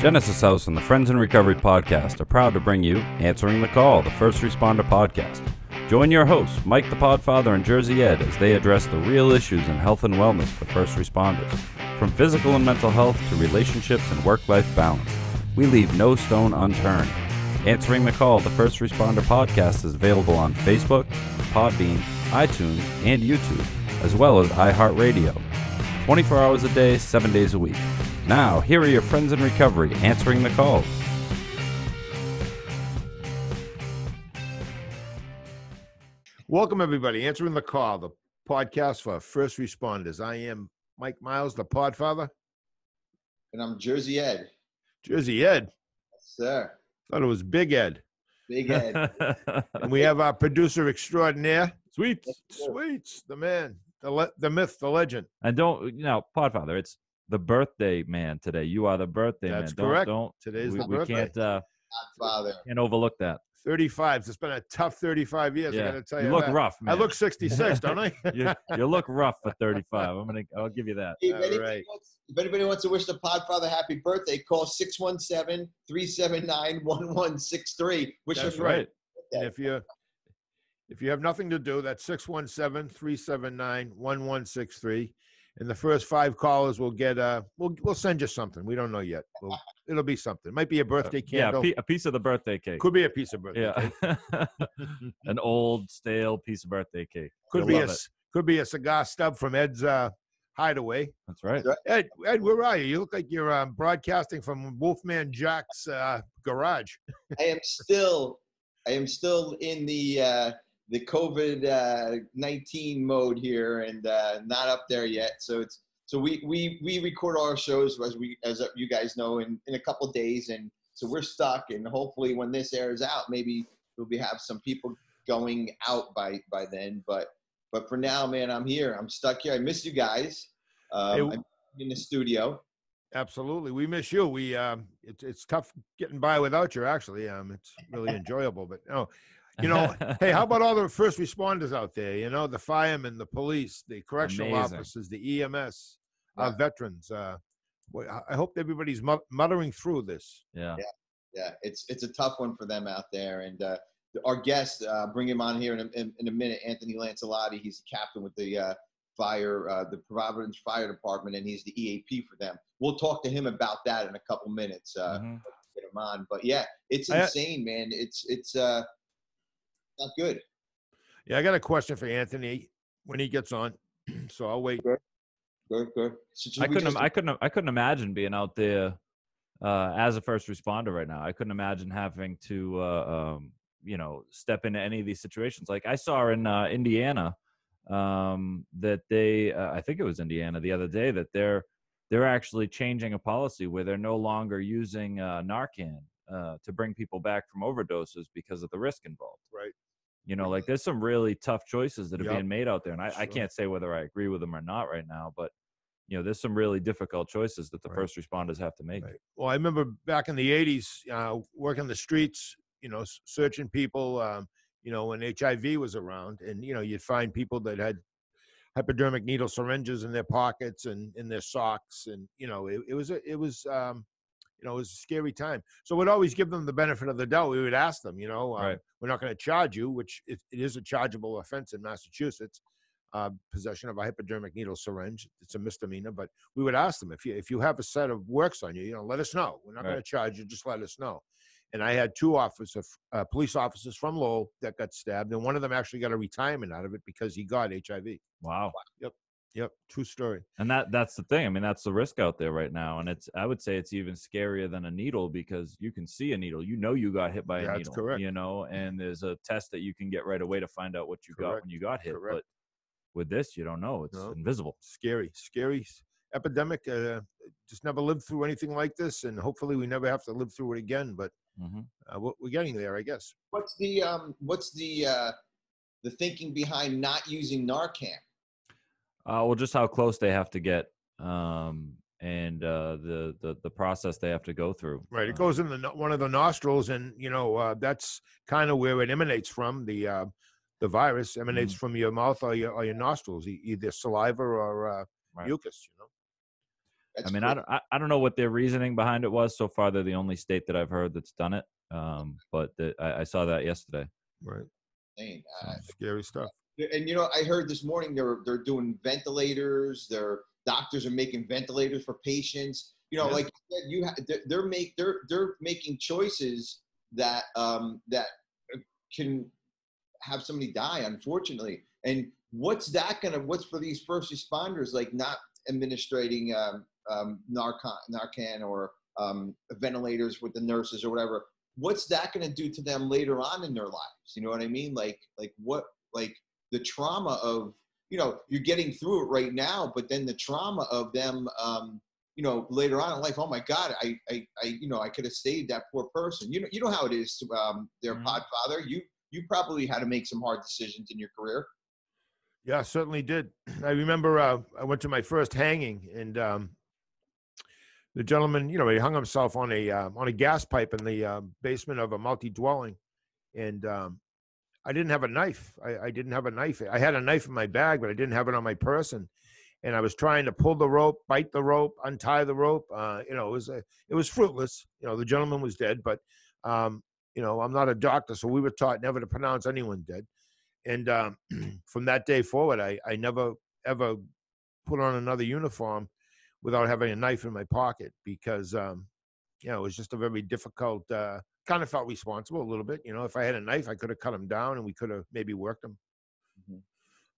Genesis House and the Friends in Recovery podcast are proud to bring you Answering the Call, the First Responder podcast. Join your hosts, Mike the Podfather and Jersey Ed, as they address the real issues in health and wellness for first responders. From physical and mental health to relationships and work-life balance, we leave no stone unturned. Answering the Call, the First Responder podcast is available on Facebook, Podbean, iTunes, and YouTube, as well as iHeartRadio. 24 hours a day, 7 days a week. Now, here are your friends in recovery answering the calls. Welcome, everybody. Answering the Call, the podcast for first responders. I am Mike Miles, the Podfather. And I'm Jersey Ed. Jersey Ed? Yes, sir. Thought it was Big Ed. Big Ed. And we have our producer extraordinaire, Sweet. Sweets, the man, the myth, the legend. And don't, Podfather, it's the birthday man today. You are the birthday man. That's correct. Don't, Today's the we birthday. Can't overlook that. 35. It's been a tough 35 years. Yeah. I got to tell you, You look that. rough, man. I look 66, don't I? you look rough for 35. I'll give you that. If All anybody right. wants to wish the Podfather happy birthday, call 617-379-1163. That's right. And if you have nothing to do, that's 617-379-1163. And the first 5 callers will get we'll send you something. We don't know yet. It'll be something. It might be a birthday candle. Yeah, a piece of the birthday cake. Could be a piece of birthday cake. An old, stale piece of birthday cake. Could be a cigar stub from Ed's hideaway. That's right. Ed, where are you? You look like you're broadcasting from Wolfman Jack's garage. I am still in the COVID-19 mode here and not up there yet. So we record our shows as you guys know in a couple of days, and so we're stuck. And hopefully when this airs out, maybe we'll have some people going out by then. But for now, man, I'm here. I'm stuck here. I miss you guys. I'm in the studio. Absolutely, we miss you. We it's tough getting by without you. Actually, it's really enjoyable. But hey, how about all the first responders out there? The firemen, the police, the correctional officers, the EMS, our veterans. I hope everybody's muttering through this. Yeah. It's a tough one for them out there. And our guest, bring him on here in a minute, Anthony Lancelotti. He's the captain with the the Providence Fire Department, and he's the EAP for them. We'll talk to him about that in a couple minutes. Get him on. But yeah, it's insane, man. It's not good. Yeah, I got a question for Anthony when he gets on, so I'll wait. Good. So I couldn't imagine being out there as a first responder right now. I couldn't imagine having to step into any of these situations. Like I saw in Indiana that they I think it was Indiana the other day that they're actually changing a policy where they're no longer using Narcan to bring people back from overdoses because of the risk involved. Right. Like there's some really tough choices that are being made out there. And I Sure. can't say whether I agree with them or not right now, but there's some really difficult choices that the first responders have to make. Right. Well, I remember back in the 80s, working the streets, searching people, when HIV was around, and, you'd find people that had hypodermic needle syringes in their pockets and in their socks. And, it was a scary time. So we'd always give them the benefit of the doubt. We would ask them, we're not going to charge you, which it is a chargeable offense in Massachusetts, possession of a hypodermic needle syringe. It's a misdemeanor, but we would ask them, if you have a set of works on you, let us know. We're not going to charge you. Just let us know. And I had 2 police officers from Lowell that got stabbed, and one of them actually got a retirement out of it because he got HIV. Wow. Yep. True story. And that's the thing. I mean, that's the risk out there right now. And I would say it's even scarier than a needle because you can see a needle. You got hit by a needle. That's correct. And there's a test that you can get right away to find out what you got when you got hit. Correct. But with this, you don't know. It's invisible. Scary epidemic. Just never lived through anything like this, and hopefully we never have to live through it again. But we're getting there, I guess. What's the thinking behind not using Narcan? Well, just how close they have to get, and the process they have to go through. Right, it goes in one of the nostrils, and that's kind of where it emanates from. The virus emanates from your mouth or your nostrils, either saliva or mucus. That's I mean, great. I don't know what their reasoning behind it was. So far, they're the only state that I've heard that's done it. But I saw that yesterday. Right. Insane. Scary stuff. And I heard this morning they're doing ventilators. Their doctors are making ventilators for patients. Like you said, they're making choices that that can have somebody die, unfortunately. And what's for these first responders, like not administrating Narcan or ventilators with the nurses or whatever? What's that going to do to them later on in their lives? You know what I mean? Like the trauma of, you're getting through it right now, but then the trauma of them, later on in life, oh my God, I could have saved that poor person. You know how it is, their podfather. You probably had to make some hard decisions in your career. Yeah, certainly did. I remember I went to my first hanging, and the gentleman, he hung himself on a gas pipe in the basement of a multi-dwelling, and I didn't have a knife. I didn't have a knife. I had a knife in my bag, but I didn't have it on my person. And I was trying to pull the rope, bite the rope, untie the rope. It was fruitless. The gentleman was dead, but I'm not a doctor, so we were taught never to pronounce anyone dead. And from that day forward, I never ever put on another uniform without having a knife in my pocket, because it was just a very difficult. Kind of felt responsible a little bit. If I had a knife, I could have cut him down, and we could have maybe worked him. Mm-hmm.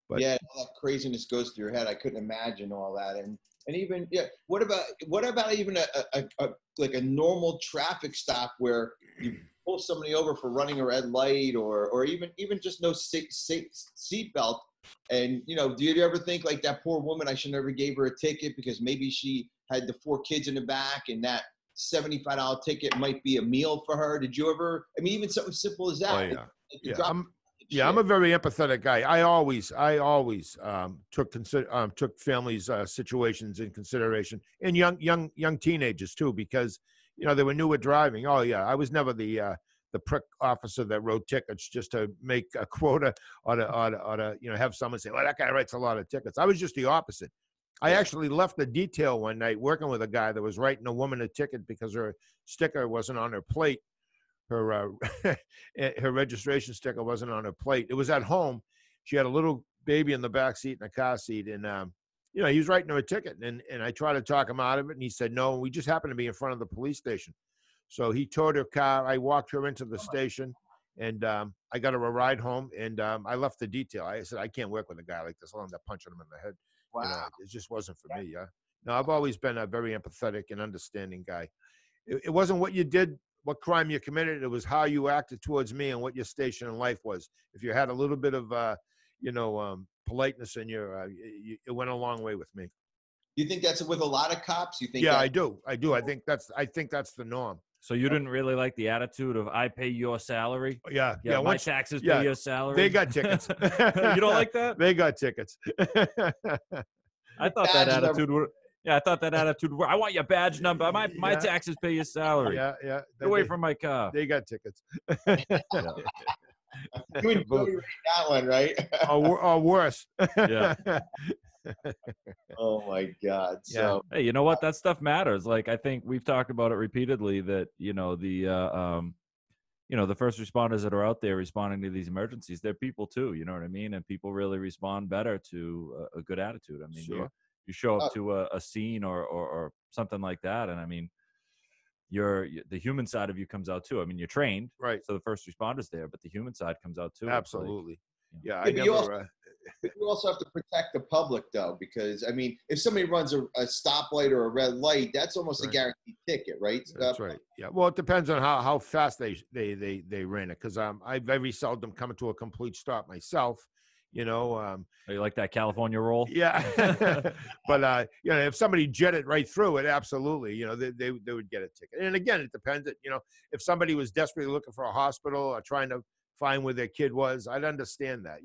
But yeah, all that craziness goes through your head. I couldn't imagine all that. And even, what about even a normal traffic stop where you pull somebody over for running a red light, or even just no seat belt? And, do you ever think like that poor woman, I should never gave her a ticket because maybe she had the 4 kids in the back, and that $75 ticket might be a meal for her? Did you ever, even something simple as that? Oh, yeah. I'm a very empathetic guy. I always took families' situations in consideration, and young teenagers too, because they were new at driving. Oh yeah, I was never the prick officer that wrote tickets just to make a quota, or to have someone say, well, that guy writes a lot of tickets. I was just the opposite. I actually left the detail one night working with a guy that was writing a woman a ticket because her sticker wasn't on her plate. Her her registration sticker wasn't on her plate. It was at home. She had a little baby in the back seat in a car seat, and he was writing her a ticket, and I tried to talk him out of it, and he said no. We just happened to be in front of the police station, so he towed her car. I walked her into the station, and I got her a ride home, and I left the detail. I said I can't work with a guy like this. I'll end up punching him in the head. Wow. It just wasn't for me. Yeah. No, I've always been a very empathetic and understanding guy. It wasn't what you did, what crime you committed. It was how you acted towards me and what your station in life was. If you had a little bit of, politeness in you, it went a long way with me. You think that's with a lot of cops? You think? Yeah, I do. I think that's the norm. So you didn't really like the attitude of I pay your salary? Yeah. My taxes pay your salary. They got tickets. You don't like that? They got tickets. I thought that attitude would. Yeah, I thought that attitude. I want your badge number. My taxes pay your salary. Yeah. Get away from my car. They got tickets. You enjoy that one, right? or worse. Yeah. Oh my God. So hey, you know what? That stuff matters. Like, I think we've talked about it repeatedly that the first responders that are out there responding to these emergencies, they're people too. You know what I mean? And people really respond better to a good attitude. I mean, sure. You show up to a scene or something like that, and I mean, the human side of you comes out too. I mean, you're trained, right? So the first responders there, but the human side comes out too. Absolutely. But you also have to protect the public, though, because I mean, if somebody runs a stoplight or a red light, that's almost a guaranteed ticket, right? That's right. Yeah. Well, it depends on how fast they ran it, because I very seldom come to a complete stop myself. You like that California roll? Yeah. But if somebody jetted right through it, absolutely, they would get a ticket. And again, it depends. If somebody was desperately looking for a hospital or trying to find where their kid was, I'd understand that.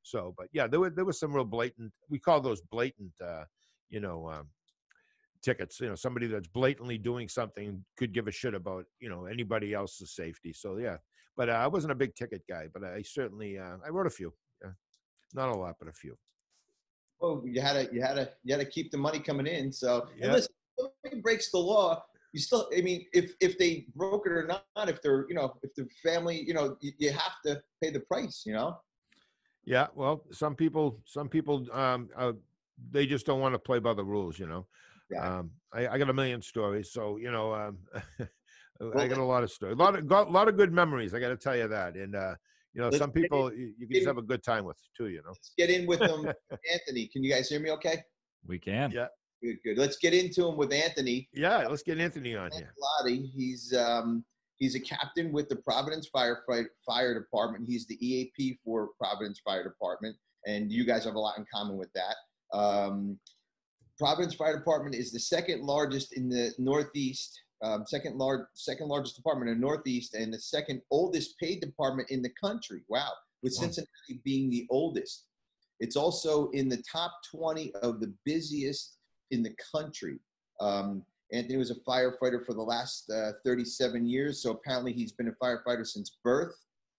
So, but yeah, there was some real blatant. We call those blatant, tickets. Somebody that's blatantly doing something could give a shit about anybody else's safety. So yeah, but I wasn't a big ticket guy, but I certainly I wrote a few. Yeah, not a lot, but a few. Well, you had to keep the money coming in. So, Yeah. and listen, if somebody breaks the law, you still, I mean, if they broke it or not, if they're, if the family, you have to pay the price, Yeah, well, some people, they just don't want to play by the rules, Yeah. I got a million stories, so Well, I got a lot of stories, a lot of good memories. I got to tell you that, and let's some people you can just have a good time with too, let's get in with them. Anthony, can you guys hear me? Okay. We can. Yeah, Good. Let's get into him with Anthony. yeah. Let's get Anthony on here. Lancelotti. He's a captain with the Providence Firefighter Fire Department. He's the EAP for Providence Fire Department, and you guys have a lot in common with that. Providence Fire Department is the second largest in the Northeast, second largest department in the Northeast, and the second oldest paid department in the country. Wow, with Cincinnati being the oldest. It's also in the top 20 of the busiest in the country. Anthony was a firefighter for the last 37 years, so apparently he's been a firefighter since birth.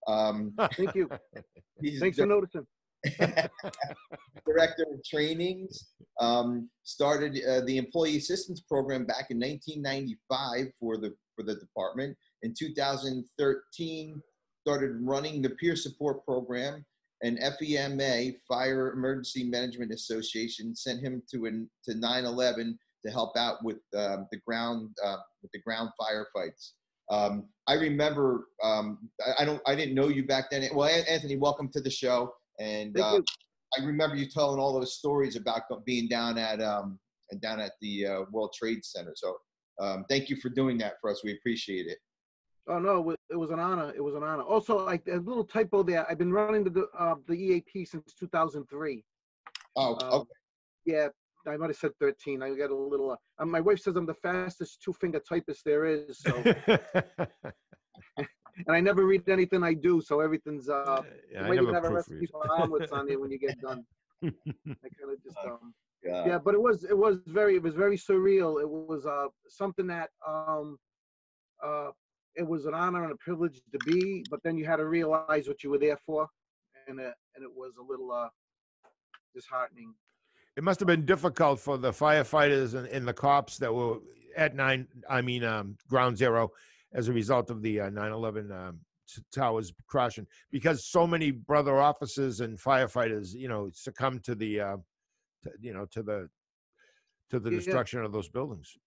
Thank you. Thanks for noticing. Director of trainings, started the Employee Assistance Program back in 1995 for the department. In 2013, started running the Peer Support Program, and FEMA, Fire Emergency Management Association, sent him to 9/11 to help out with the ground firefights. I remember, I didn't know you back then. Well, Anthony, welcome to the show. And I remember you telling all those stories about being down at the World Trade Center. So thank you for doing that for us. We appreciate it. Oh no, it was an honor. It was an honor. Also, like a little typo there. I've been running the EAP since 2003. Oh, okay. Yeah, I might have said 13. I got a little. My wife says I'm the fastest two-finger typist there is. So. And I never read anything I do, so everything's yeah, you might even have a recipe for omelets on there when you get done. I kind of just yeah, but it was very surreal. It was something that it was an honor and a privilege to be, but then you had to realize what you were there for, and it was a little disheartening. It must have been difficult for the firefighters and the cops that were at Ground Zero as a result of the 9/11 towers crashing, because so many brother officers and firefighters, succumbed to the, to the destruction of those buildings.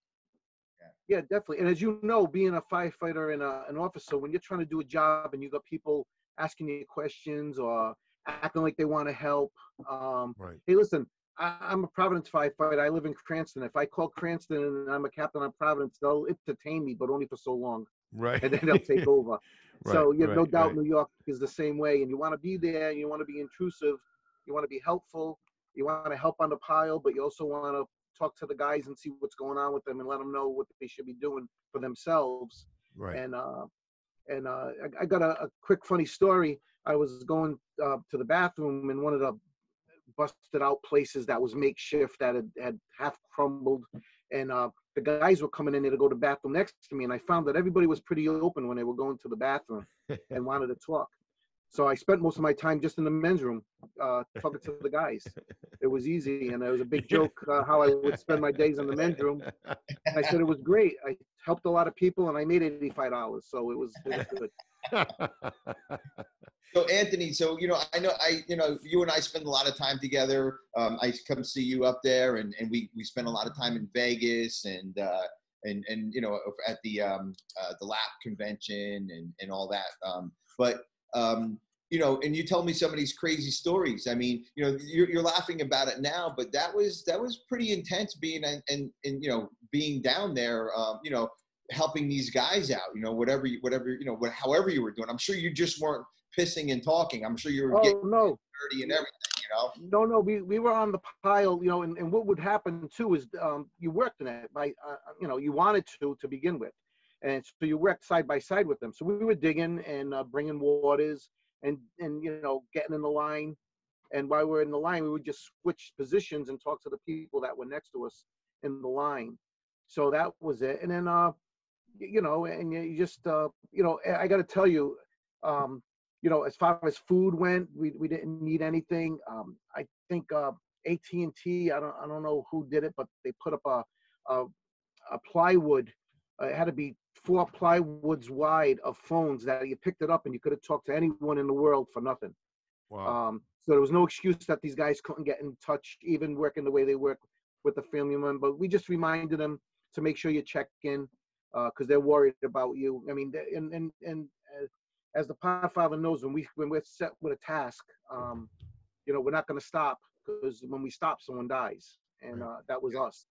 Yeah, definitely. And as you know, being a firefighter and an officer, when you're trying to do a job and you got people asking you questions or acting like they want to help, Right. Hey, listen, I'm a Providence firefighter. I live in Cranston. If I call Cranston and I'm a captain on Providence, they'll entertain me, but only for so long. Right. And then they'll take over. Right, So you have no doubt right. New York is the same way. And you want to be there. You want to be intrusive. You want to be helpful. You want to help on the pile, but you also want to talk to the guys and see what's going on with them and let them know what they should be doing for themselves. Right. And I got a quick funny story. I was going to the bathroom in one of the busted out places that was makeshift, that had half crumbled, and the guys were coming in there to go to the bathroom next to me, and I found that everybody was pretty open when they were going to the bathroom and wanted to talk. So I spent most of my time just in the men's room talking to the guys. It was easy, and it was a big joke how I would spend my days in the men's room. And I said it was great. I helped a lot of people, and I made $85, so it was good. So Anthony, I know you and I spend a lot of time together. I come see you up there, and we spend a lot of time in Vegas and at the LAP convention and all that. And you tell me some of these crazy stories. I mean, you're laughing about it now, but that was pretty intense being being down there, helping these guys out, however you were doing. I'm sure you just weren't pissing and talking. I'm sure you were getting dirty and everything, No, we were on the pile, and what would happen too is you worked in it by, you wanted to begin with. And so you worked side by side with them. So we were digging and bringing waters and getting in the line. And while we're in the line, we would just switch positions and talk to the people that were next to us in the line. So that was it. And then, and you just, I got to tell you, as far as food went, we didn't need anything. I think AT&T, I don't know who did it, but they put up a plywood. It had to be 4 plywoods wide of phones that you picked it up and you could have talked to anyone in the world for nothing. Wow. So there was no excuse that these guys couldn't get in touch, even working the way they work with the family member. But we just reminded them to make sure you check in because they're worried about you. I mean, and as the Podfather knows, when we're set with a task, you know, we're not going to stop, because when we stop, someone dies, and that was us.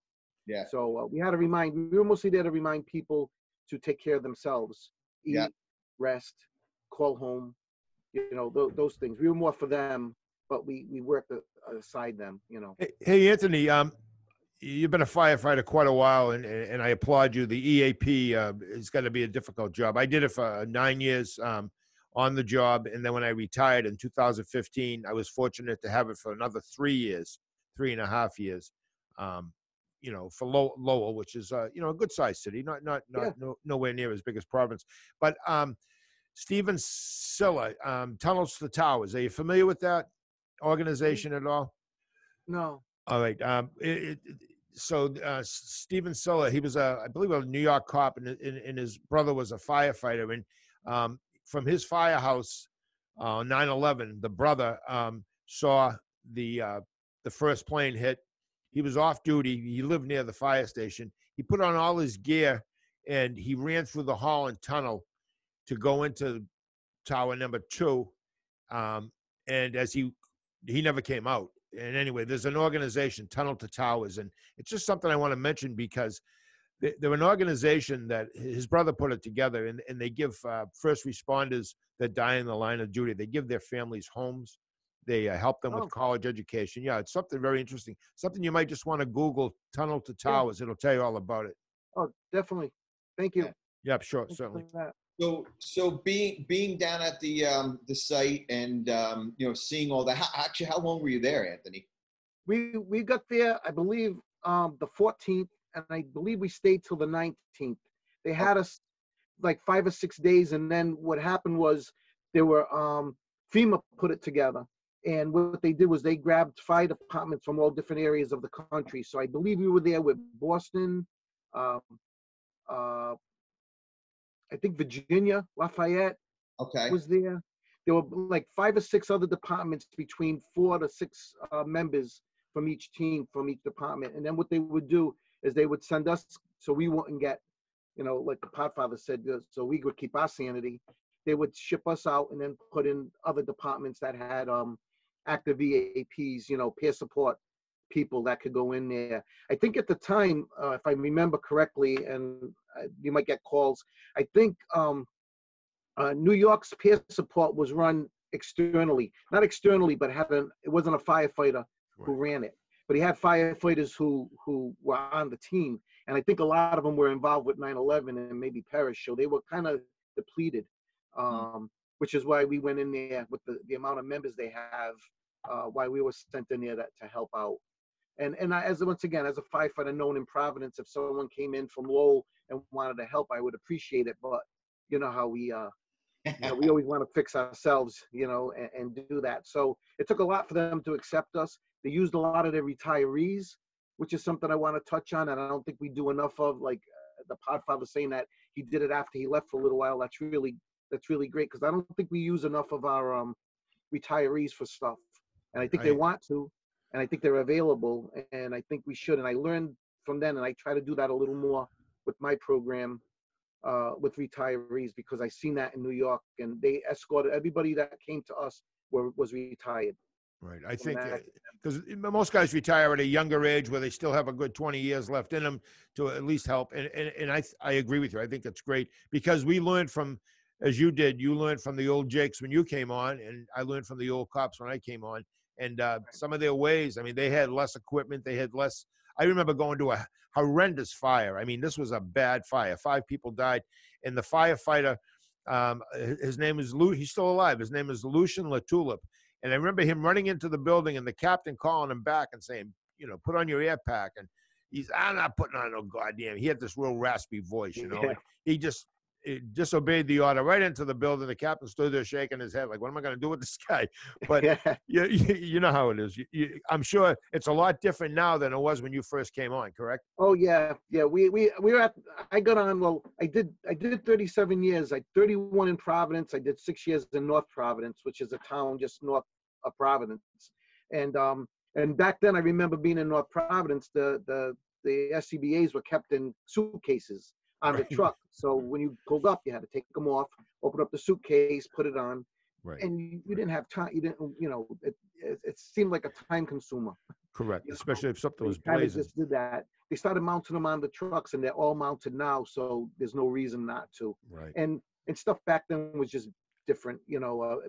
Yeah. So we had to we were mostly there to remind people to take care of themselves, eat, rest, call home, you know, those things. We were more for them, but we worked aside them, you know. Hey, Anthony, you've been a firefighter quite a while, and I applaud you. The EAP is going to be a difficult job. I did it for 9 years on the job, and then when I retired in 2015, I was fortunate to have it for another 3 years, 3.5 years. You know, for Lowell, which is you know, a good sized city, nowhere near as big as Providence. But Stephen Silla, Tunnels to the Towers. Are you familiar with that organization at all? No. All right. So Stephen Silla, he was I believe a New York cop, and his brother was a firefighter. And from his firehouse on 9/11, the brother saw the first plane hit. He was off duty. He lived near the fire station. He put on all his gear and he ran through the hall and tunnel to go into tower number 2. And as he never came out. And anyway, there's an organization, Tunnel to Towers, and it's just something I want to mention because they're an organization that his brother put it together, and they give first responders that die in the line of duty, they give their families homes. They help them with college education. Yeah, it's something very interesting. Something you might just want to Google, Tunnel to Towers. It'll tell you all about it. Oh, definitely. Thank you. Yeah, sure, certainly. So being down at the site and you know, seeing all that. How long were you there, Anthony? We got there, I believe, the 14th, and I believe we stayed till the 19th. They had us like 5 or 6 days, and then what happened was there were FEMA put it together. And what they did was they grabbed fire departments from all different areas of the country. So I believe we were there with Boston, I think Virginia, Lafayette was there. There were like 5 or 6 other departments, between 4 to 6 members from each team, from each department. And then what they would do is they would send us, so we wouldn't get, you know, like the Podfather said, so we would keep our sanity. They would ship us out and then put in other departments that had active EAPs, you know, peer support people that could go in there. I think at the time, if I remember correctly, and you might get calls, I think New York's peer support was run externally, not externally, but it wasn't a firefighter who ran it, but he had firefighters who were on the team. And I think a lot of them were involved with 9/11 and maybe perished. So they were kind of depleted, which is why we went in there with the amount of members they have, why we were sent in there to help out. And once again, as a firefighter known in Providence, if someone came in from Lowell and wanted to help, I would appreciate it. But you know how we, you know, we always want to fix ourselves, you know, and do that. So it took a lot for them to accept us. They used a lot of their retirees, which is something I want to touch on, and I don't think we do enough of. Like the Podfather saying that he did it after he left for a little while. That's really great, because I don't think we use enough of our retirees for stuff. And I think they want to, and I think they're available, and I think we should. And I learned from them, and I try to do that a little more with my program with retirees, because I seen that in New York, and they escorted everybody that came to us was retired. Right. I think because most guys retire at a younger age where they still have a good 20 years left in them to at least help. And I agree with you. I think that's great, because we learned from, as you did, you learned from the old Jakes when you came on, and I learned from the old cops when I came on. And some of their ways, I mean, they had less equipment. They had less. I remember going to a horrendous fire. I mean, this was a bad fire. 5 people died. And the firefighter, his name is he's still alive. His name is Lucian Latulip. And I remember him running into the building and the captain calling him back and saying, you know, put on your air pack. And I'm not putting on no goddamn. He had this real raspy voice, you know. Yeah. He just, disobeyed the order right into the building. The captain stood there shaking his head like, what am I going to do with this guy? But Yeah. you know how it is. I'm sure it's a lot different now than it was when you first came on, correct? Oh yeah, yeah. We were at. I got on. Well, I did 37 years. 31 in Providence. I did 6 years in North Providence, which is a town just north of Providence. And back then, I remember being in North Providence. The SCBAs were kept in suitcases on the truck. So when you pulled up, you had to take them off, open up the suitcase, put it on. Right. And you didn't have time. You didn't. It seemed like a time consumer. Correct. Especially if something was Kind of blazing. just did that. They started mounting them on the trucks, and they're all mounted now, so there's no reason not to. Right. And stuff back then was just different,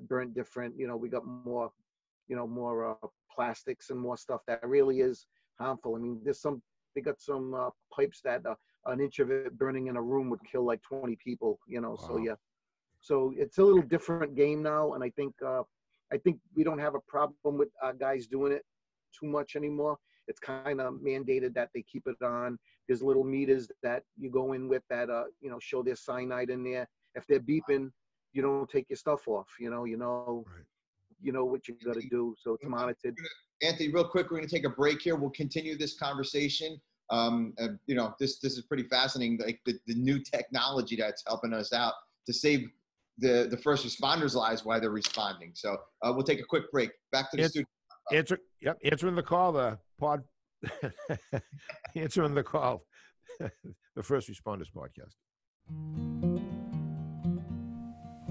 burnt different. We got more, more plastics and more stuff that really is harmful. I mean, they got some pipes that an inch of it burning in a room would kill like 20 people. Wow. So yeah. So it's a little different game now, and I think we don't have a problem with guys doing it too much anymore. It's kind of mandated that they keep it on. There's little meters that you go in with that show their cyanide in there. If they're beeping, you don't take your stuff off. You know what you got to do. So it's monitored. Anthony, real quick, we're going to take a break here. We'll continue this conversation. This is pretty fascinating. Like the new technology that's helping us out to save the first responders' lives while they're responding. So we'll take a quick break. Back to the studio. Answering the call, the pod. Answering the call, the First Responders Podcast.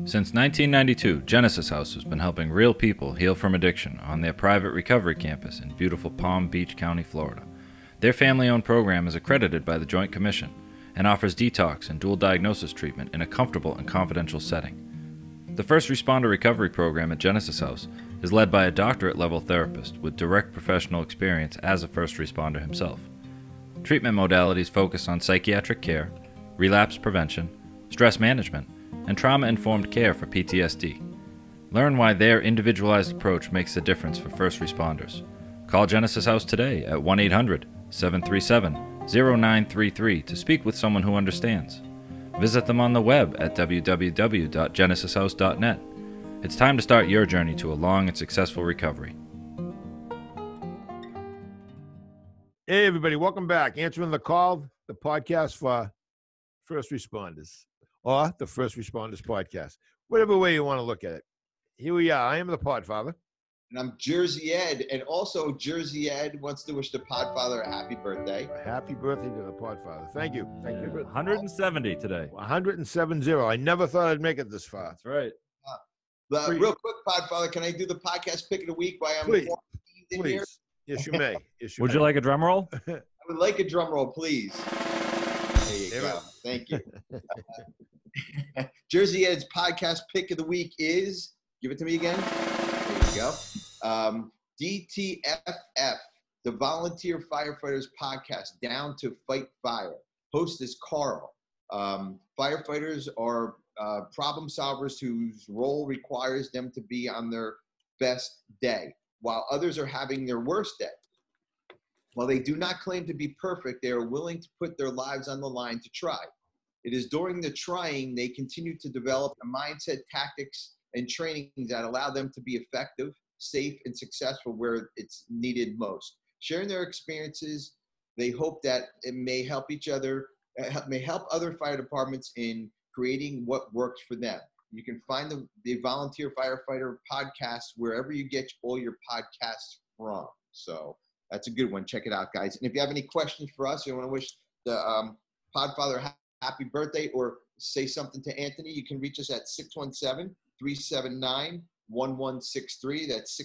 Since 1992, Genesis House has been helping real people heal from addiction on their private recovery campus in beautiful Palm Beach County, Florida. Their family-owned program is accredited by the Joint Commission and offers detox and dual diagnosis treatment in a comfortable and confidential setting. The First Responder Recovery Program at Genesis House is led by a doctorate-level therapist with direct professional experience as a first responder himself. Treatment modalities focus on psychiatric care, relapse prevention, stress management, and trauma-informed care for PTSD. Learn why their individualized approach makes a difference for first responders. Call Genesis House today at 1-800-737-0933 to speak with someone who understands. Visit them on the web at www.genesishouse.net. It's time to start your journey to a long and successful recovery. Hey, everybody. Welcome back. Answering the Call, the podcast for first responders, or the First Responders Podcast. Whatever way you want to look at it. Here we are. I am the Podfather. And I'm Jersey Ed. And also Jersey Ed wants to wish the Podfather a happy birthday. Happy birthday to the Podfather. Thank you. Thank you. 170 today. 170. I never thought I'd make it this far. That's right. Real quick, Podfather, can I do the podcast pick of the week while I'm Please. in here? Yes, you may. Yes, Would you like a drum roll? I would like a drum roll, please. There you go. Thank you. Jersey Ed's podcast pick of the week is, give it to me again. There you go. DTFF, the Volunteer Firefighters Podcast, Down to Fight Fire. Host is Carl. Firefighters are problem solvers whose role requires them to be on their best day, while others are having their worst day. While they do not claim to be perfect, they are willing to put their lives on the line to try. It is during the trying they continue to develop a mindset, tactics, and trainings that allow them to be effective, safe, and successful where it's needed most. Sharing their experiences, they hope that it may help other fire departments in creating what works for them. You can find the Volunteer Firefighter Podcast wherever you get all your podcasts from. So that's a good one. Check it out, guys. And if you have any questions for us, you want to wish the Podfather happy birthday or say something to Anthony, you can reach us at 617-379-1163. That's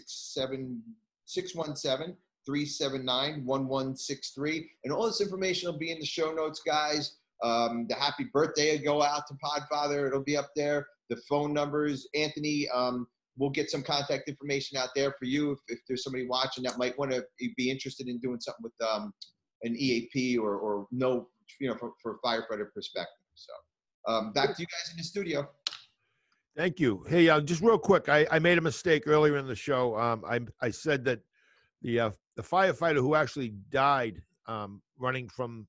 617-379-1163. And all this information will be in the show notes, guys. The happy birthday will go out to Podfather. It'll be up there. The phone numbers, Anthony, we'll get some contact information out there for you if there's somebody watching that might want to be interested in doing something with an EAP or no, for firefighter perspective. So back to you guys in the studio. Thank you. Hey, just real quick, I made a mistake earlier in the show. I said that the firefighter who actually died running from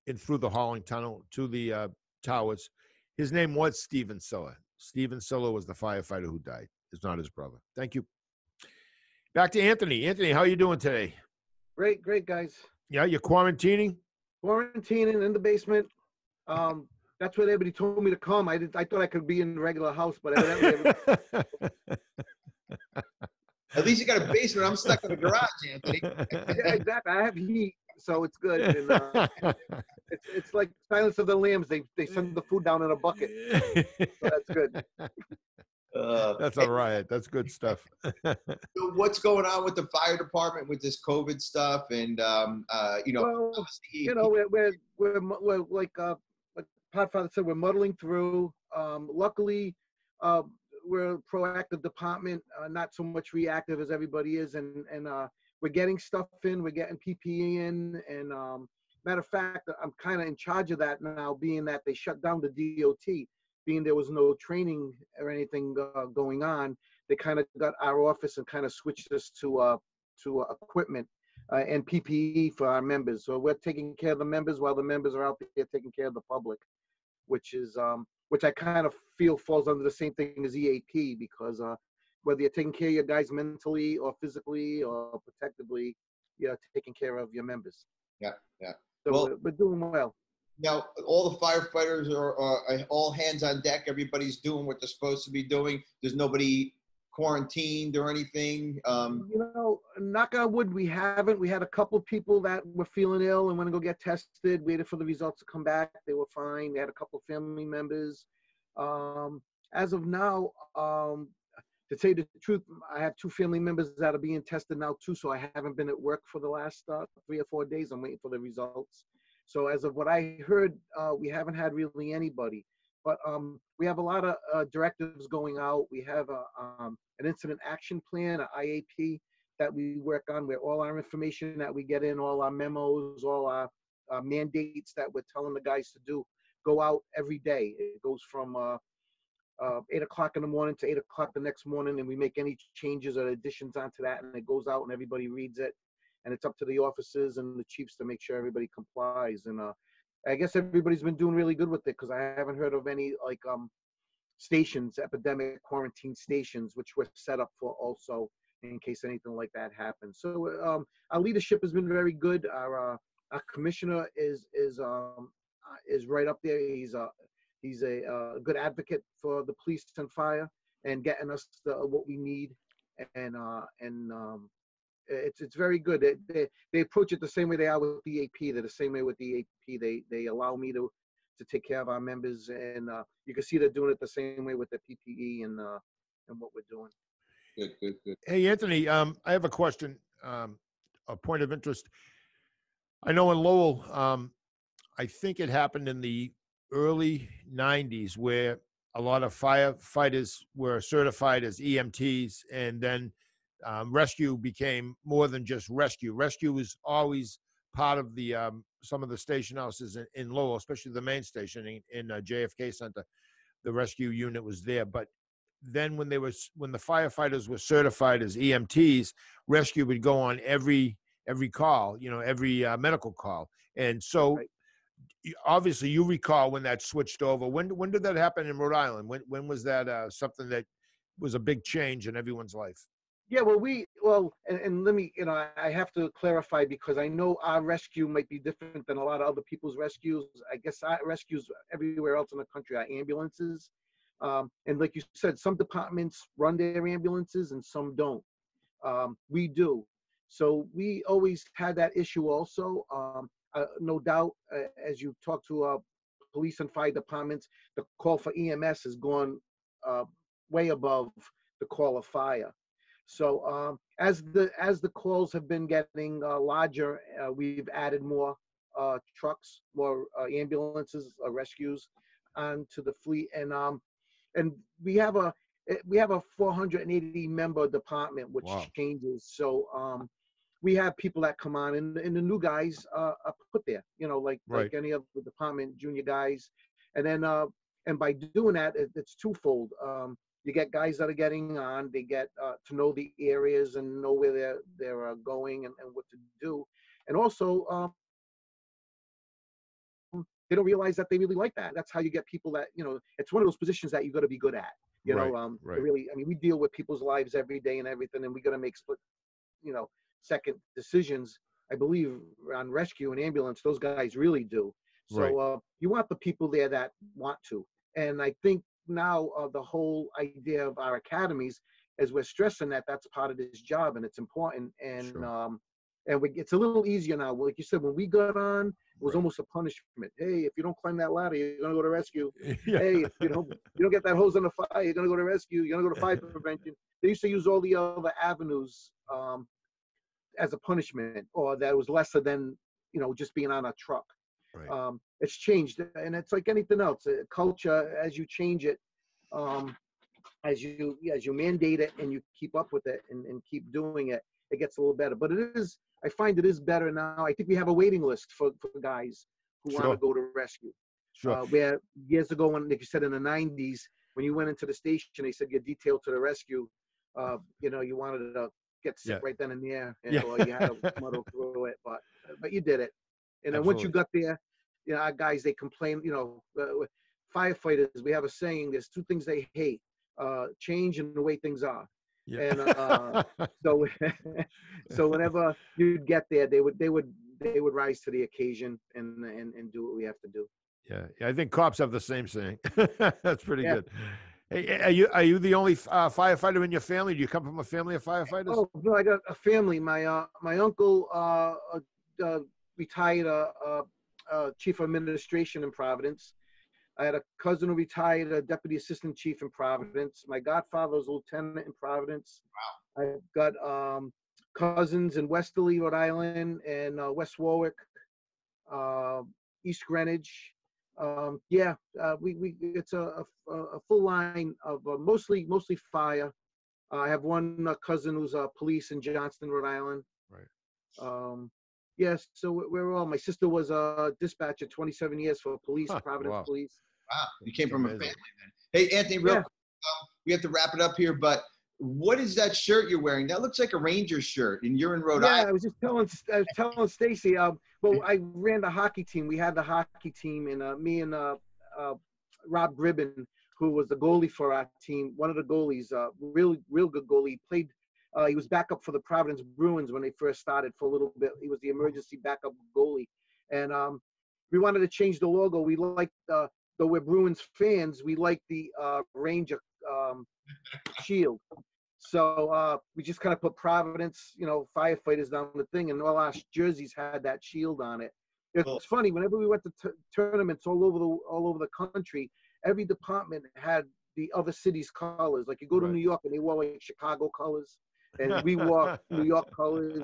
in through the hauling tunnel to the towers, His name was Stephen Siller. Stephen Siller was the firefighter who died. It's not his brother. Thank you. Back to Anthony. Anthony, how are you doing today? Great, great, guys. Yeah, you're quarantining? Quarantining in the basement. That's where everybody told me to come. I thought I could be in a regular house, but evidently. At least you got a basement. I'm stuck in a garage, Anthony. Yeah, exactly. I have heat, so it's good. And it's like Silence of the Lambs. They send the food down in a bucket, so that's good. That's all right. That's good stuff. So what's going on with the fire department with this COVID stuff? And Well, we're like Podfather said, we're muddling through. Luckily, we're a proactive department, not so much reactive as everybody is, and we're getting stuff in, we're getting PPE in, and matter of fact, I'm kind of in charge of that now, being that they shut down the DOT, being there was no training or anything going on. They kind of got our office and kind of switched us to equipment and PPE for our members. So we're taking care of the members while the members are out there taking care of the public, which I kind of feel falls under the same thing as EAP, because whether you're taking care of your guys mentally or physically or protectively, you're taking care of your members. Yeah. So Well, we're doing well. Now, all the firefighters are all hands on deck. Everybody's doing what they're supposed to be doing. There's nobody quarantined or anything. Knock on wood, we haven't. We had a couple of people that were feeling ill and went to go get tested, waited for the results to come back. They were fine. We had a couple of family members. As of now, to tell you the truth, I have 2 family members that are being tested now too, so I haven't been at work for the last 3 or 4 days. I'm waiting for the results. So as of what I heard, we haven't had really anybody. But we have a lot of directives going out. We have an incident action plan, an IAP, that we work on, where all our information that we get in, all our memos, all our mandates that we're telling the guys to do, go out every day. It goes from 8 o'clock in the morning to 8 o'clock the next morning, and we make any changes or additions onto that, and it goes out and everybody reads it. And it's up to the officers and the chiefs to make sure everybody complies. And I guess everybody's been doing really good with it, because I haven't heard of any stations, epidemic quarantine stations, which were set up for also in case anything like that happens. So our leadership has been very good. Our commissioner is right up there. He's a good advocate for the police and fire and getting us what we need. And it's very good. They approach it the same way they are with the AP. They're the same way with the AP. They allow me to take care of our members, and you can see they're doing it the same way with the PPE and what we're doing. Good. Hey, Anthony, I have a question, a point of interest. I know in Lowell, I think it happened in the early 90s where a lot of firefighters were certified as EMTs, and then rescue became more than just rescue. Rescue was always part of the some of the station houses in Lowell, especially the main station in JFK Center. The rescue unit was there, but then when the firefighters were certified as EMTs, rescue would go on every call, every medical call. And so Right. Obviously you recall when that switched over. When did that happen in Rhode Island? When was that something that was a big change in everyone's life? Yeah, and let me, I have to clarify, because I know our rescue might be different than a lot of other people's rescues. I guess our rescues everywhere else in the country are ambulances. And like you said, some departments run their ambulances and some don't. We do. So we always had that issue also. No doubt, as you talk to police and fire departments, the call for EMS has gone way above the call of fire. So as the calls have been getting larger, we've added more trucks, more ambulances, rescues onto the fleet, and we have a 480 member department, which Wow. changes. So we have people that come on, and the new guys are put there, like any other department, junior guys, and then and by doing that, it's twofold. You get guys that are getting on, they get to know the areas and know where they're going and what to do. And also, they don't realize that they really like that. That's how you get people that, it's one of those positions that you got to be good at. Right. Really, I mean, we deal with people's lives every day and everything, and we got to make split, second decisions. I believe on rescue and ambulance, those guys really do. So you want the people there that want to. And I think now the whole idea of our academies, as we're stressing that that's part of this job and it's important. And it's a little easier now. Like you said, when we got on, it was almost a punishment. Hey, if you don't climb that ladder, you're gonna go to rescue. Hey, if you don't get that hose on the fire, you're gonna go to rescue. You're gonna go to fire prevention. They used to use all the other avenues as a punishment, or that was lesser than just being on a truck. Right. It's changed, and it's like anything else. Culture, as you change it, as you mandate it and you keep up with it and keep doing it, it gets a little better. But I find it is better now. I think we have a waiting list for guys who want to go to rescue. Sure. Where years ago, when, like you said, in the 90s, when you went into the station, they said you're detailed to the rescue. You wanted to get sick right then and there, or you had to muddle through it. But you did it. And then once you got there, our guys, they complain. Firefighters, we have a saying: there's two things they hate: change and the way things are. Yeah. And so whenever you'd get there, they would rise to the occasion and do what we have to do. Yeah, I think cops have the same saying. That's pretty good. Hey, are you the only firefighter in your family? Do you come from a family of firefighters? Oh no, I got a family. My uncle retired chief of administration in Providence. I had a cousin who retired a deputy assistant chief in Providence. My godfather was a lieutenant in Providence. Wow. I've got cousins in Westerly, Rhode Island, and West Warwick, East Greenwich. It's a full line of mostly fire. I have one cousin who's a police in Johnston, Rhode Island. Right. Yes, so we're all. My sister was a dispatcher 27 years for police, Providence Police. Wow, you came from a family then. Hey, Anthony, real quick, we have to wrap it up here, but what is that shirt you're wearing? That looks like a Rangers shirt, and you're in Rhode Island. Yeah, I was telling Stacy. Well, I ran the hockey team. We had the hockey team, and me and Rob Gribben, who was the goalie for our team, one of the goalies, real good goalie. He played. He was backup for the Providence Bruins when they first started for a little bit. He was the emergency backup goalie, and we wanted to change the logo. We liked, though we're Bruins fans, we like the Ranger shield. So we just kind of put Providence, firefighters down the thing, and all our jerseys had that shield on it. It's funny, whenever we went to tournaments all over the country, every department had the other city's colors. Like you go to New York and they wore like Chicago colors, and we wore New York colors.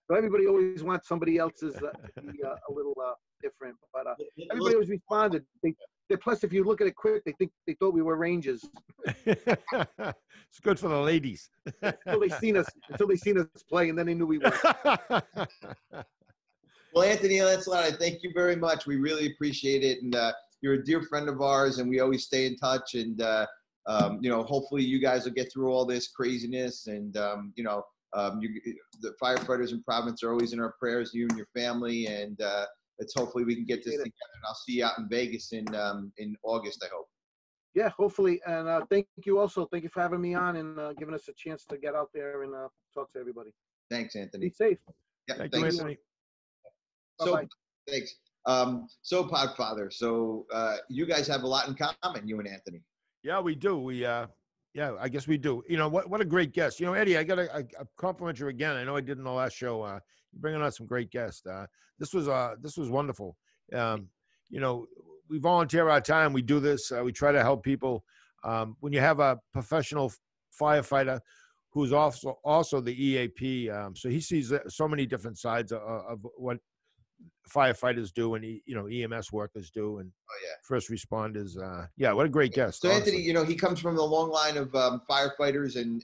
But everybody always wants somebody else's to be a little different. But everybody always responded. Plus, if you look at it quick, they thought we were Rangers. It's good for the ladies. until they seen us play, and then they knew we were. Well, Anthony Lancelotti, thank you very much. We really appreciate it, and you're a dear friend of ours, and we always stay in touch. And hopefully, you guys will get through all this craziness. And the firefighters in Providence are always in our prayers. You and your family, and it's hopefully we can get this together. And I'll see you out in Vegas in August, I hope. Yeah, hopefully. And thank you also. Thank you for having me on and giving us a chance to get out there and talk to everybody. Thanks, Anthony. Be safe. Yeah, Thank you, Anthony. So, thanks. So PodFather, so you guys have a lot in common, you and Anthony. Yeah, we do. I guess we do. What a great guest. Eddie, I got to compliment you again. I know I did in the last show. You're bringing on some great guests. This was wonderful. We volunteer our time. We do this. We try to help people. When you have a professional firefighter who's also the EAP, so he sees so many different sides of what firefighters do and EMS workers do and first responders. What a great guest. So honestly. Anthony, he comes from the long line of firefighters and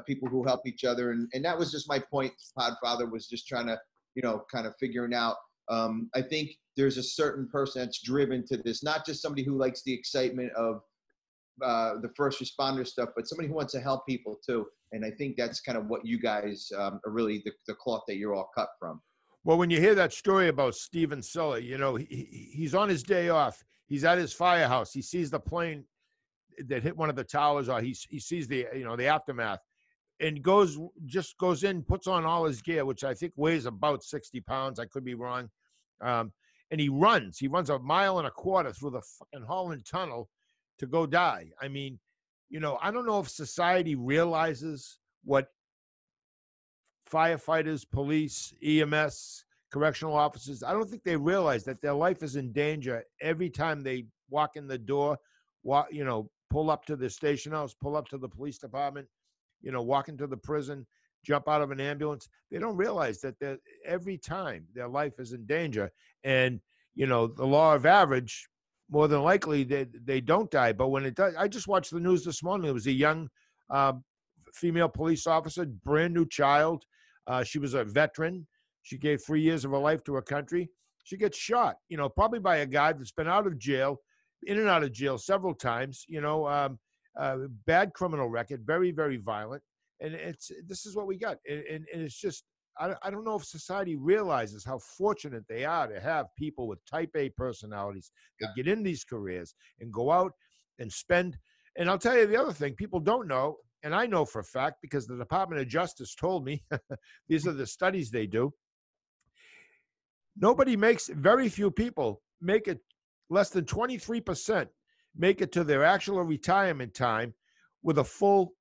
people who help each other, and that was just my point. PodFather was just trying to kind of figuring out. I think there's a certain person that's driven to this, not just somebody who likes the excitement of the first responder stuff, but somebody who wants to help people too. And I think that's kind of what you guys are really the cloth that you're all cut from. Well, when you hear that story about Steven Siller, you know, he's on his day off. He's at his firehouse. He sees the plane that hit one of the towers, or he sees the, you know, the aftermath, and just goes in, puts on all his gear, which I think weighs about 60 pounds. I could be wrong. And he runs 1.25 miles through the fucking Holland Tunnel to go die. I mean, you know, I don't know if society realizes what firefighters, police, EMS, correctional officers, I don't think they realize that their life is in danger every time they walk in the door, you know, pull up to the station house, pull up to the police department, you know, walk into the prison, jump out of an ambulance. They don't realize that every time their life is in danger. And, you know, the law of average, more than likely they don't die. But when it does, I just watched the news this morning. It was a young female police officer, brand new child. She was a veteran. She gave 3 years of her life to her country. She gets shot, you know, probably by a guy that's been out of jail, in and out of jail several times, you know, bad criminal record, very, very violent. And this is what we got. And it's just, I don't know if society realizes how fortunate they are to have people with type A personalities that get in these careers and go out and spend. And I'll tell you the other thing people don't know, and I know for a fact because the Department of Justice told me, these are the studies they do. Very few people make it, less than 23% make it to their actual retirement time with a full,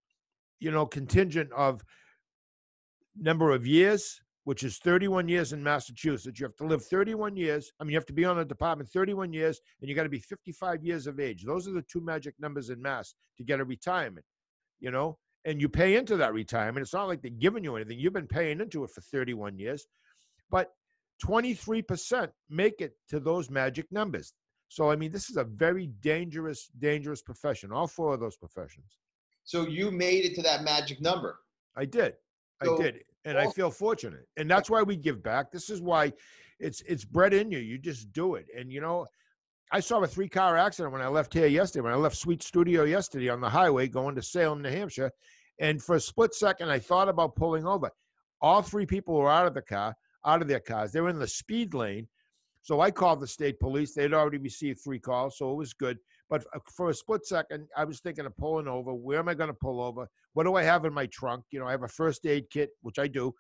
you know, contingent of number of years, which is 31 years in Massachusetts. You have to live 31 years. I mean, you have to be on the department 31 years, and you got to be 55 years of age. Those are the two magic numbers in Mass to get a retirement, you know, and you pay into that retirement. It's not like they're giving you anything. You've been paying into it for 31 years, but 23% make it to those magic numbers. So, I mean, this is a very dangerous, dangerous profession, all four of those professions. So you made it to that magic number. I did. And I feel fortunate. And that's why we give back. This is why it's bred in you. You just do it. And, you know, I saw a 3-car accident when I left here yesterday, when I left Sweet Studio yesterday on the highway going to Salem, New Hampshire. And for a split second, I thought about pulling over. All 3 people were out of their cars. They were in the speed lane. So I called the state police. They'd already received 3 calls, so it was good. But for a split second, I was thinking of pulling over. Where am I going to pull over? What do I have in my trunk? You know, I have a first aid kit, which I do.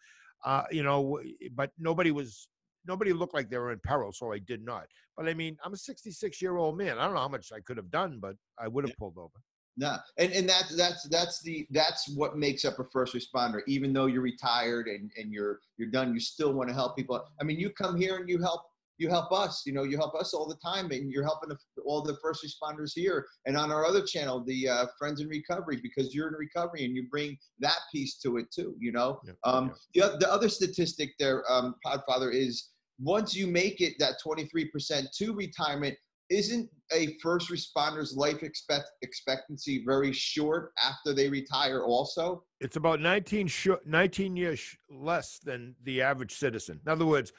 You know, but nobody looked like they were in peril, so I did not. But I mean, I'm a 66-year-old man. I don't know how much I could have done, but I would have pulled over. No, and that's what makes up a first responder. Even though you're retired and you're done, you still want to help people. I mean, you come here and you help us, you know, you help us all the time, and you're helping all the first responders here and on our other channel, the Friends in Recovery, because you're in recovery and you bring that piece to it too, you know. The other statistic there, Podfather, is once you make it that 23% to retirement, isn't a first responder's life expectancy very short after they retire also? It's about 19 years less than the average citizen. In other words,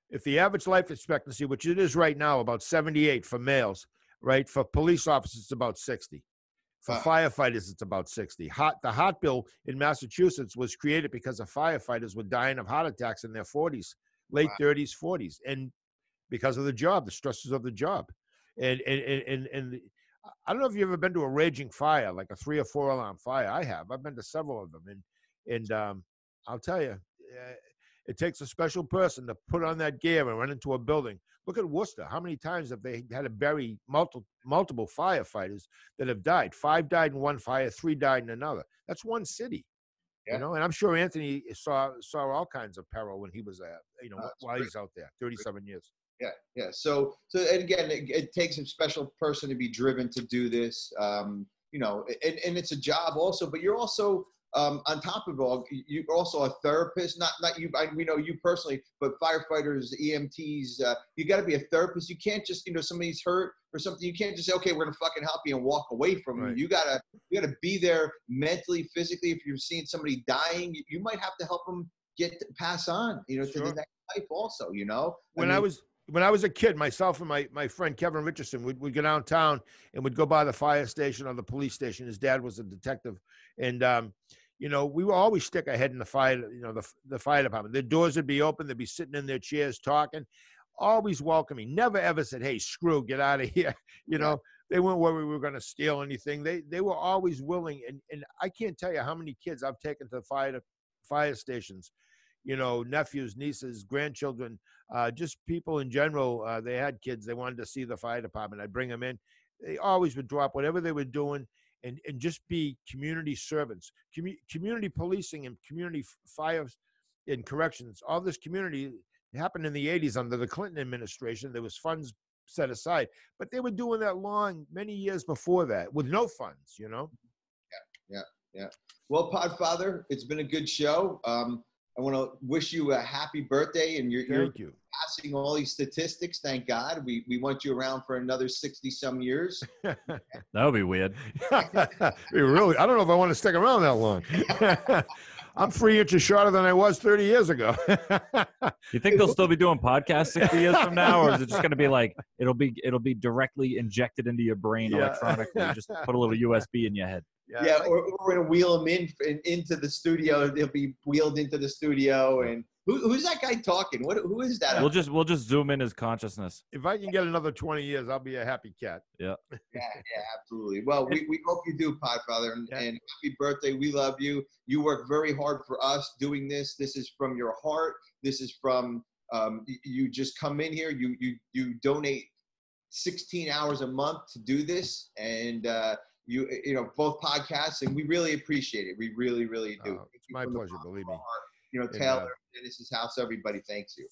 if the average life expectancy, which it is right now, about 78 for males, right? For police officers, it's about 60. For firefighters, it's about 60. The heart bill in Massachusetts was created because the firefighters were dying of heart attacks in their 40s, late 30s, 40s, and because of the job, the stresses of the job. And I don't know if you've ever been to a raging fire, like a 3 or 4 alarm fire. I have. I've been to several of them, and I'll tell you, it takes a special person to put on that gear and run into a building. Look at Worcester. How many times have they had to bury multiple firefighters that have died? 5 died in one fire, 3 died in another. That's one city, you know. And I'm sure Anthony saw all kinds of peril when he was there, you know, while he's out there, 37 years. Yeah. So and again, it takes a special person to be driven to do this, you know, and it's a job also, but you're also, on top of it all, you're also a therapist, not you, we know you personally, but firefighters, EMTs, you got to be a therapist. You can't just, you know, somebody's hurt or something. You can't just say, okay, we're going to fucking help you and walk away from you. You gotta be there mentally, physically. If you're seeing somebody dying, you might have to help them pass on, you know, to the next life also, you know. When I was a kid, myself and my friend Kevin Richardson, we'd go downtown and we'd go by the fire station or the police station. His dad was a detective. And you know, we would always stick our head in the fire, you know, the fire department. The doors would be open. They'd be sitting in their chairs talking, always welcoming. Never ever said, "Hey, screw, get out of here." You know, they weren't worried we were going to steal anything. They were always willing. And I can't tell you how many kids I've taken to fire stations, you know, nephews, nieces, grandchildren, just people in general. They had kids. They wanted to see the fire department. I'd bring them in. They always would drop whatever they were doing and just be community servants, community policing and community fires and corrections. All this community happened in the 80s under the Clinton administration. There was funds set aside, but they were doing that many years before that with no funds, you know? Yeah. Well, Podfather, it's been a good show. I want to wish you a happy birthday, and you're passing all these statistics. Thank God. We want you around for another 60-some years. That would be weird. Really, I don't know if I want to stick around that long. I'm 3 inches shorter than I was 30 years ago. You think they'll still be doing podcasts 60 years from now, or is it just going to be like it'll be directly injected into your brain electronically? Just put a little USB in your head. Yeah, or we're gonna wheel them into the studio. They'll be wheeled into the studio, and who's that guy talking? Who is that? We'll just zoom in his consciousness. If I can get another 20 years, I'll be a happy cat. Yeah, absolutely. Well, we hope you do, Podfather, and happy birthday. We love you. You work very hard for us doing this. This is from your heart. This is from you. Just come in here. You donate 16 hours a month to do this, and you know, both podcasts, and we really appreciate it. We really, really do. It's my pleasure, believe me. You know, Taylor, Dennis's house, everybody thanks you.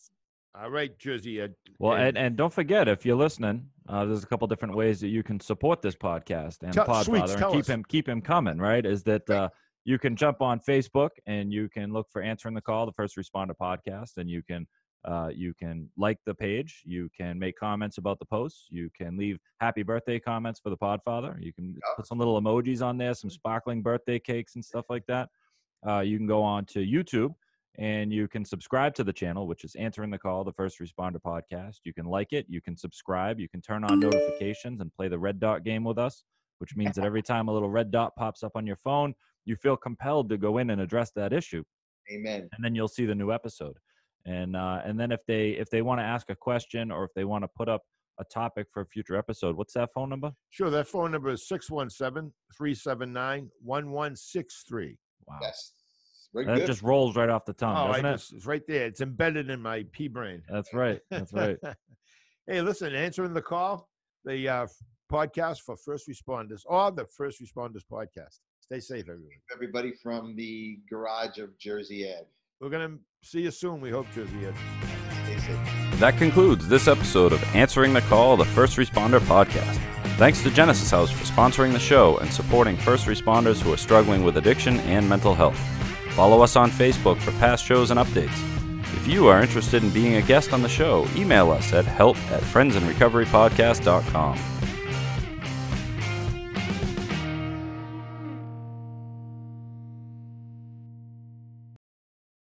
All right, Jersey. Well, and don't forget, if you're listening, there's a couple different ways that you can support this podcast and Podfather and keep him coming, right? Is that you can jump on Facebook and you can look for Answering the Call, the First Responder Podcast, and you can like the page. You can make comments about the posts. You can leave happy birthday comments for the Podfather. You can put some little emojis on there, some sparkling birthday cakes and stuff like that. You can go on to YouTube and you can subscribe to the channel, which is Answering the Call, the First Responder Podcast. You can like it. You can subscribe. You can turn on notifications and play the red dot game with us, which means that every time a little red dot pops up on your phone, you feel compelled to go in and address that issue. Amen. And then you'll see the new episode. And then if they want to ask a question or if they want to put up a topic for a future episode, what's that phone number? Sure, that phone number is 617-379-1163. Wow. Yes. That just rolls right off the tongue, doesn't it? It's right there. It's embedded in my pea brain. That's right. That's right. Hey, listen, Answering the Call, the podcast for first responders, or the First Responders Podcast. Stay safe, everyone. Everybody from the garage of Jersey Ed. We're going to see you soon, we hope, Jersey Ed. Stay safe. That concludes this episode of Answering the Call, the First Responder Podcast. Thanks to Genesis House for sponsoring the show and supporting first responders who are struggling with addiction and mental health. Follow us on Facebook for past shows and updates. If you are interested in being a guest on the show, email us at help@friendsandrecoverypodcast.com.